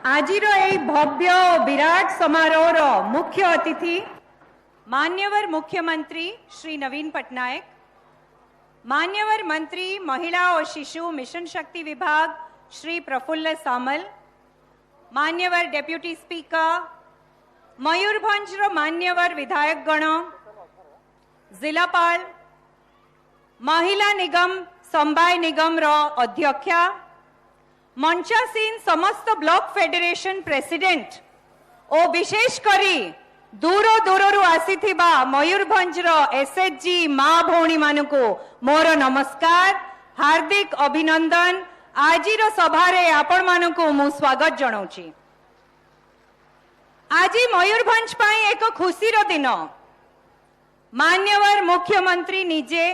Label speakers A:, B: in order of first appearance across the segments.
A: आजिर ए भव्य और विराट समारोह मुख्य अतिथि मान्यवर मुख्यमंत्री श्री नवीन पटनायक, मान्यवर मंत्री महिला और शिशु मिशन शक्ति विभाग श्री प्रफुल्ल सामल, मान्यवर डेप्यूटी स्पीकर, मयूरभंज मान्यवर विधायक गण, जिलापाल, महिला निगम संबाय निगम अध्यक्षा, मंचासीन समस्त ब्लॉक फेडरेशन प्रेसिडेंट और विशेष करी दूर दूर आसीथिबा मयूरभंज एसएचजी माँ भौणी मानकु मोर नमस्कार, हार्दिक अभिनंदन। आजिर सभारे आपण मानकु मु स्वागत जणाउछि। आज मयूरभंज पाई एक खुशीर दिन। मान्यवर मुख्यमंत्री निजे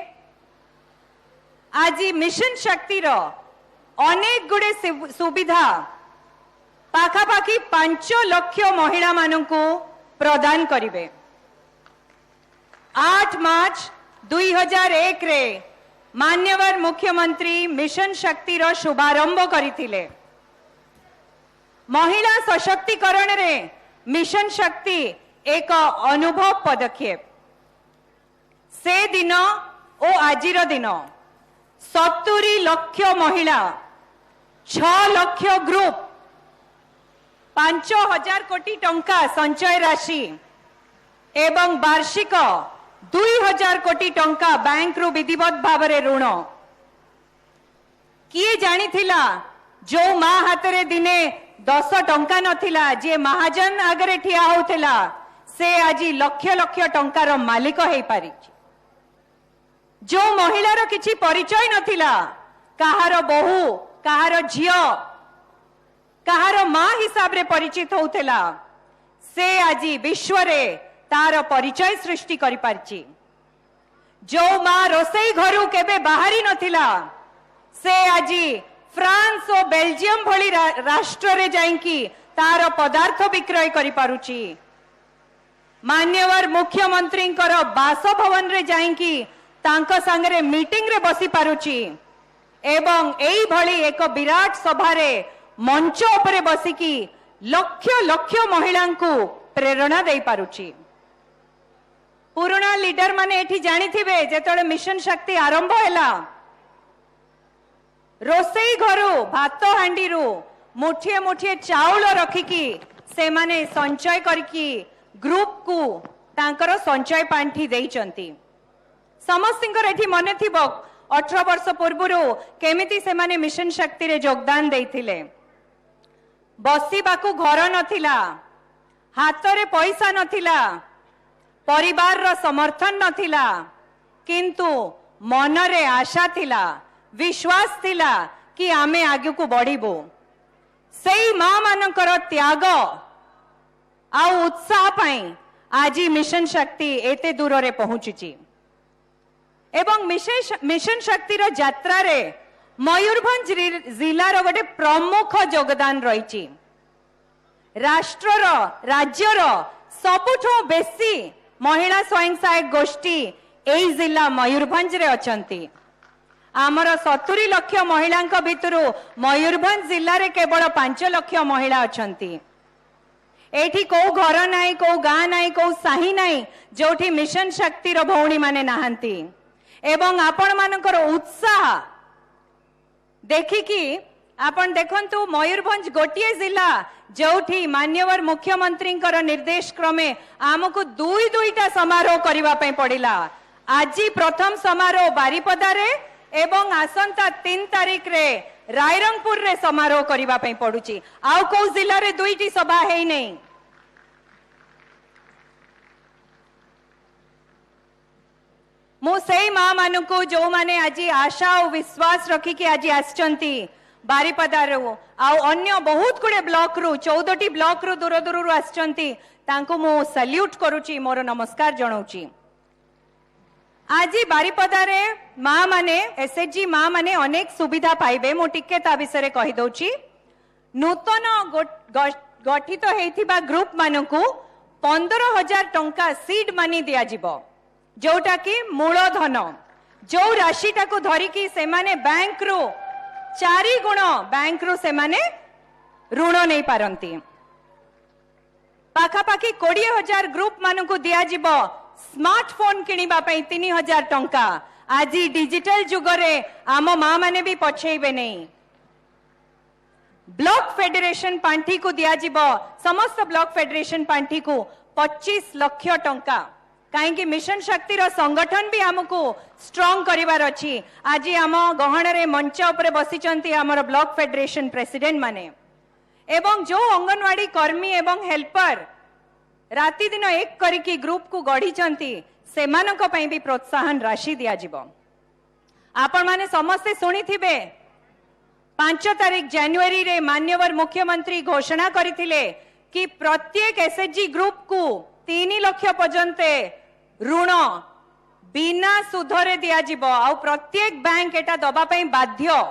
A: आज मिशन शक्तिर अनेक गुड़े सुविधा पाखापाखि 5 लाख महिला मानकु प्रदान करिवे। 8 मार्च 2001 रे मान्यवर मुख्यमंत्री मिशन शक्तिर शुभारंभ करिथिले। महिला सशक्तिकरण रे मिशन शक्ति एक अनुभव पदक्षेप। से दिन ओ आजिर दिन 70 लाख महिला, 6 लाख ग्रुप, 5000 कोटी टंका संचय राशि एवं वार्षिक 2000 कोटी टंका बैंक रु विधिवत भाव ऋण। किए जानी थिला जो माँ हाथ दिने 10 टंका नथिला, जे महाजन आगरे ठिया होथिला से आज लक्ष लक्ष टंकार मालिक हेई पारि। जो महिलार किछि परिचय नथिला, कहार बहु, कहार झियो, कहार माँ हिसाब रे परिचित होउथिला, से आज विश्व रे तार परिचय सृष्टि करि पारछि। जो माँ रोसई घरु केबे बाहरी नथिला, से आज फ्रांस और बेल्जियम भली राष्ट्र रे जाइंकी तार पदार्थ विक्रय करि पारुछि। मान्यवर मुख्यमंत्री बासभवन रे जाइंकी तांको संगरे मीटिंग रे बसी पारुछि एवं एई भली एक विराट सभारे मंच उपरे बसिकी लक्ष लक्ष महिलांकु प्रेरणा देई पारुछि। पुराना लीडर माने एठी जानी थिबे जेतळे मिशन शक्ति आरंभ हैला, रोसई घरु भात हांडीरु मुठिए मुठिए चाउल रखिकी से माने संचय करकी ग्रुप को तांकर संचय पांठी देइचंती। समस्तिंकर एठी मने थिबो 18 वर्ष पूर्वरु केमिति से माने मिशन शक्ति रे योगदान देइथिले। बसिबाकू घर नथिला, हातरे पैसा नथिला, परिवार रो समर्थन नथिला, किंतु मनरे आशा थिला, विश्वास थिला कि आमे आगे को बढ़िबो। सेई मां मानकर त्याग आ उत्साह पाई आज मिशन शक्ति एते दूर रे पहुंचुची एवं मिशन शक्ति रो यात्रा रे मयूरभंज जिला रो गोटे प्रमुख योगदान रही। राष्ट्र रो राज्य रो सबुठो बेसी महिला स्वयं सहायक गोष्ठी एई जिला मयूरभंज रे अछंती। आमर 70 लाख महिला भितरु मयूरभंज जिले में केवल 5 लाख महिला अछंती। एठी को घर नाई, को गाँ नाई, को साही नाई जोठी मिशन शक्ति रो भौणी माने नाहंती। एवं आपण मानकर उत्साह देखिकी आपण देखंतु मयूरभंज गोटिए जिला जोठी मान्यवर मुख्यमंत्री निर्देश क्रमे आमको दुईटा समारोह करबा पई पड़िला। आज प्रथम समारोह बारिपदा रे एवं आसंता 3 तारीख रे रायरंगपुर रे समारोह करबा पई पडुची। आउ को जिल्ला रे 2टी सभा हेई नै। मु सेई मां मानकु जो माने आज आशा और विश्वास रखी कि आज आछंती बारिपदा रो आउ अन्य बहुत गुडे ब्लॉक रो 14टी ब्लॉक रो दूर दूर रो आछंती, तांको मु सैल्यूट करूची, मोर नमस्कार जणाउची। आज बारिपदा रे माँ माने एसएचजी माँ माने अनेक सुविधा पाइबे। मु टिके ता विषय रे कहि दउची। नूतन गठित हेइथिबा ग्रुप मानकु 15,000 टंका सीड मनी दिया जिवो, जोटा कि मूलधन, जो राशिटा को धरिकी से माने बैंक रु 4 गुण बैंक रु से माने ऋण नहीं पारंती। पाखापाखी 20,000 ग्रुप मानकु दियाजिब स्मार्टफोन किनिबा पई 3,000 टंका। आज डिजिटल जुगरे आम मां माने भी पछेइबे नहीं। ब्लॉक फेडरेशन पांठी को दियाजिब समस्त ब्लॉक फेडरेशन पांठी को 25 लाख टंका। कहीं मिशन शक्ति संगठन भी आमको स्ट्रॉन्ग करिवार अछि। आज आम गहन रे मंच उपरे बसिचंती हमर ब्लॉक फेडरेशन प्रेसिडेंट माने एवं जो अंगनवाड़ी कर्मी एवं हेल्पर राति दिन एक करिकी ग्रुप को गढ़ी से भी प्रोत्साहन राशि दियाजिबो। आपण माने समस्ते सुनी थिबे 5 तारीख जनवरी रे मान्यवर मुख्यमंत्री घोषणा करथिले कि प्रत्येक एसएचजी ग्रुप को 3 लाख पर्यंत ऋण बिना सुधरे दियाजिबो आ प्रत्येक बैंक एटा दबा पई बाध्य।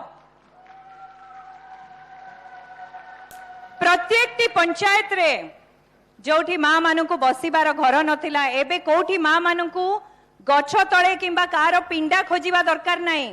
A: प्रत्येक पंचायत रे जोठी मां मानकु बसिबार घर नथिला एबे कोठी मां मानकु गछ तळे किंबा कार पिंडा खोजिबा दरकार नाही।